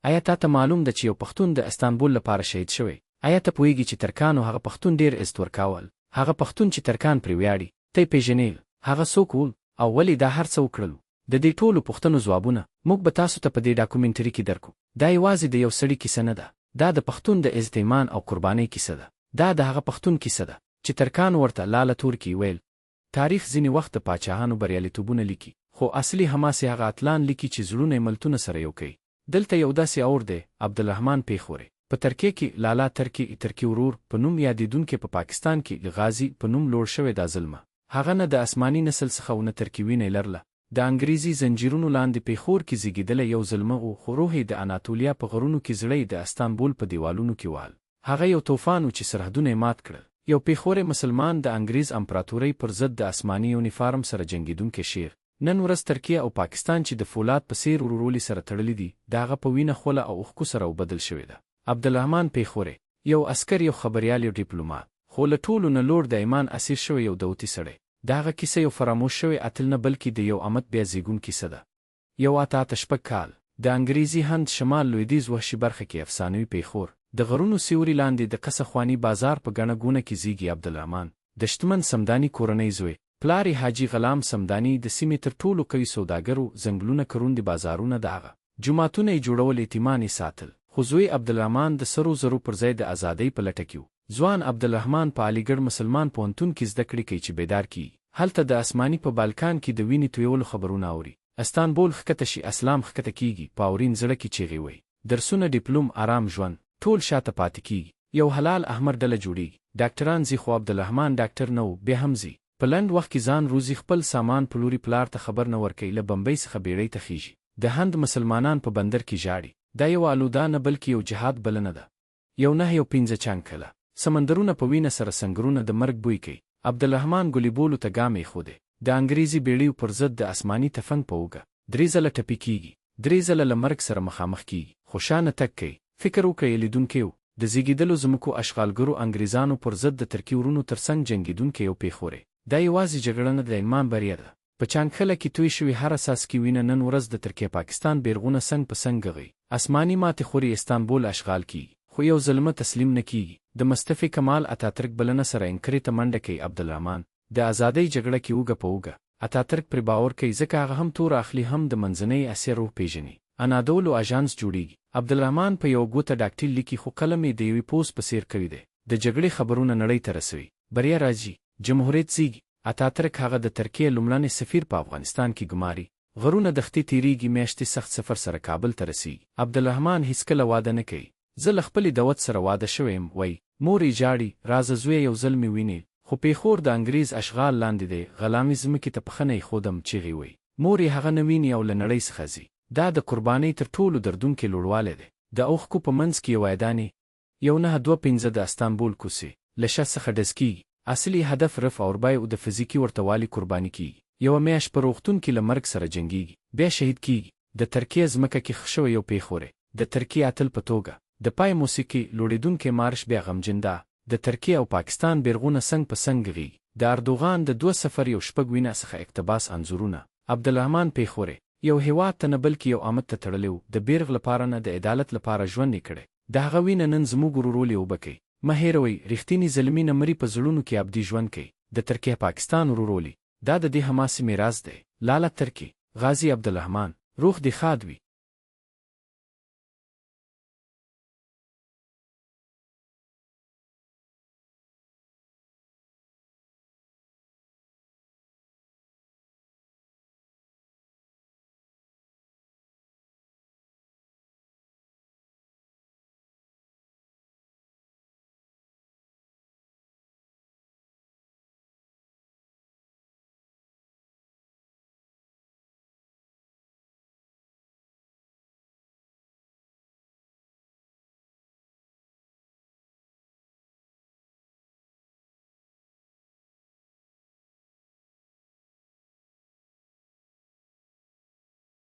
آیا تاته معلوم ده چې یو پښتون د استانبول لپاره شهید شوی؟ آیا ته پوهیږي چې ترکانو هغه پښتون ډیر عزت ورکاول؟ هغه پښتون چې ترکان پرې ویاړي، ته یې پیژنې؟ هغه څوک ول او ولې دا هر څه وکړل؟ د دې ټولو پوښتنو ځوابونه موږ به تاسو ته په دې ډاکومنټري کې درکو. دا یوازې د یو سړي کیسه نه ده، دا د پښتون د عزت ایمان او قربانۍ کیسه ده. دا د هغه پښتون کیسه ده چې ترکانو ورته لاله تورکي ویل. تاریخ ځینې وخت د پاچاهانو بریالیتوبونه لیکي، خو اصلي حماسې هغه اتلان لیکي چې زړونه یې ملتونه سره یو کوي. دلته یو داسې اور دی، عبدالرحمن پیښوري په ترکیه کې لالا ترکی ورور په نوم یادېدونکي په پاکستان کې غازی په نوم لوړ شوی. دا ظلمه هغه نه د آسماني نسل څخه ونه ترکي وینې لرله. د انګریزي زنجیرونو لاندې پیښور کې زیږېدلی یو ظلمه و، خو روح یې د اناتولیا په غرونو کې، زړه یې د استانبول په دیوالونو کې وال. هغه یو طوفان و چې سرحدونه یې مات کړل. یو پیښوري مسلمان د انګریز امپراتورۍ پر ضد د آسماني یونیفارم سره جنګېدونکی شیر. نن ورځ ترکیه او پاکستان چې د فولاد په څیر ورورولي سره تړلي دي، د هغه په وینه، خوله او اوښکو سره وبدل شوې ده. عبدالرحمن پیښوري یو عسکر، یو خبریال، یو ډیپلومات، خو له ټولو نه لوړ د ایمان اسیر شوی یو داوطي سړی. د هغه کیسه یو فراموش شوی اتل نه بلکې د یو امت بیا زیږون کیسه ده. یو اته شپږ کال د انګریزي هند شمال لویدیځ وحشي برخه کې افسانوي پیښور د غرونو سیوري لاندې د قصخواني بازار په ګڼه ګونه کې زیږي. عبدالرحمن د شتمن سمداني کورنۍ زوی، پلار یې حاجي غلام سمداني د سیمې تر ټولو قوي سوداګرو، ځنګلونه کروندې بازارونه، د هغه جوماتونه یې جوړول، یتیمان یې ساتل. خو زوی عبدالرحمن د سرو زرو پر ځای د ازادۍ په لټه کې و. ځوان عبدالرحمن په علیګړ مسلمان پوهنتون کې زده کړې کوي چې بیدار کیږي. هلته د آسماني په بالکان کې د وینې تویولو خبرونه اوري. استانبول ښکته شي، اسلام ښکته کیږي، په اورین زړه کې چیغې وایي. درسونه، ډیپلوم، آرام ژوند، ټول شاته پاتې کیږي. یو حلال احمر ډله جوړیږي. ډاکټران ځي، خو عبدالرحمن ډاکټر نه و، بیا هم ځي. په لنډ وخت کې ځان روزي، خپل سامان پلوري، پلار ته خبر نه ورکوي. له بمبۍ څخه بیړۍ ته خیږي. د هند مسلمانان په بندر کې ژاړي. دا یو آلوده نه بلکې یو جهاد بلنه ده. یو 9 چنګ کله سمندرونه په وینه سره سنگرونه د مرګ بوی کوي. عبدالرحمن ګولیبولو ته ګام ایښودی. د انګریزي بیړیو پر ضد د آسماني تفنګ په اوږه 3 ځله ټپي کیږي، 3 ځله له مرګ سره مخامخ کیږي. خو شانه تګ کوي. فکر وکړئ، لیدونکی و د زیږېدلو زموږ اشغالګرو انګریزانو پر ضد د ترکي ورونو ترڅنګ جنګېدونکی یو پیښوري. دا یوازې جګړه نه، د ایمان بریا ده. په چانکخله کې توی شوي هر اساسکي وینه نن ورځ د ترکیه پاکستان بیرغونه څنګ په څنګ غږی. آسماني ماتې خوري، استانبول اشغال کیږي، خو یو ظلمه تسلیم نه کیږي. د مصطفی کمال اتاترک بلنه سره انکرې ته منډه کوي. عبدالرحمن د ازادۍ جګړه کې اوږه په اوږه. اتاترک پرې باور کوي، ځکه هغه هم تور اخلي، هم د منځنۍ اسیا روح پیژني. انادولو اژانس جوړیږي. عبدالرحمن په یو ګوته ډاکټیل لیکي، خو قلم یې د یوې پوسټ په څیر کوي دی. د جګړې خبرونه نړۍ ته رسوي. بریا راځي، جمهوریت زیږي. اتاترک هغه د ترکیه لومړنی سفیر په افغانستان کې ګماري. غرونه دښتې تیریږي، میاشتې سخت سفر سره کابل ته رسیږي. عبدالرحمن هیڅکله واده نه کوي. زه له خپلې دعوت سره واده شوی یم، وایي. مور یې ژاړي، رازه زویه یو ځل مې ویني، خو پیښور د انګریز اشغال لاندې دی، غلامي ځمکې ته پښه نه ایښودم، چیغې وایي. مور یې هغه نه ویني او له نړۍ څخه ځي. دا د قربانۍ تر ټولو دردونکی لوړوالی دی. د اوښکو په منځ کې یو عیدانې 1925 د استانبول کوڅې له شا څخه ډز کیږي. اصلي هدف رفع اوربای او د فزیکي ورتوالي قرباني کیږي. یوه میاشت په روغتون کې له مرګ سره جنګیږي، بیا شهید کیږي. د ترکیه ځمکه کې ښخ شوی یو پیښوري، د ترکیه اتل په توګه. د پای موسیقي لوړېدونکی مارش بیا غمجن ده. د ترکیه او پاکستان بیرغونه څنګ په څنګ غږیږي. د اردوغان د 2016 څخه اقتباس انځورونه. عبدالرحمن پیښوري یو هیواد ته نه بلکې یو امت ته تړلی و. د بیرغ لپاره نه، د عدالت لپاره ژوند یې کړی. د هغه وینه نن زموږ ورورولي اوبه کوي. مه هېروئ، رښتینی زلمي نه مري، په زړونو کې ابدي ژوند کوي. د ترکیه پاکستان ورورولي دا د دې حماسې میراث دی. لاله ترکي، غازي عبدالرحمن، روح دې ښاد وي.